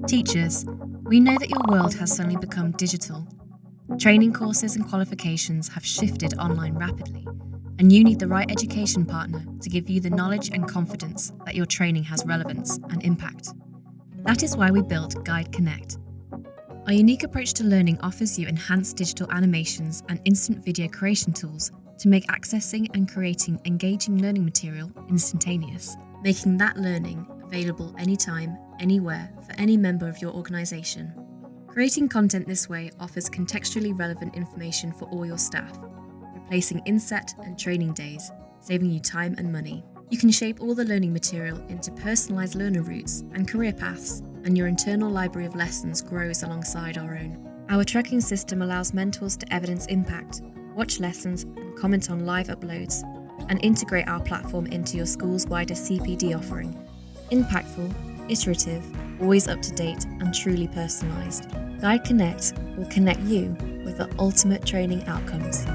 Teachers, we know that your world has suddenly become digital. Training courses and qualifications have shifted online rapidly, and you need the right education partner to give you the knowledge and confidence that your training has relevance and impact. That is why we built Guide Connect. Our unique approach to learning offers you enhanced digital animations and instant video creation tools to make accessing and creating engaging learning material instantaneous, making that learning available anytime, anywhere, for any member of your organisation. Creating content this way offers contextually relevant information for all your staff, replacing inset and training days, saving you time and money. You can shape all the learning material into personalised learner routes and career paths, and your internal library of lessons grows alongside our own. Our tracking system allows mentors to evidence impact, watch lessons and comment on live uploads, and integrate our platform into your school's wider CPD offering. Impactful, iterative, always up to date and truly personalised. Guide Connect will connect you with the ultimate training outcomes.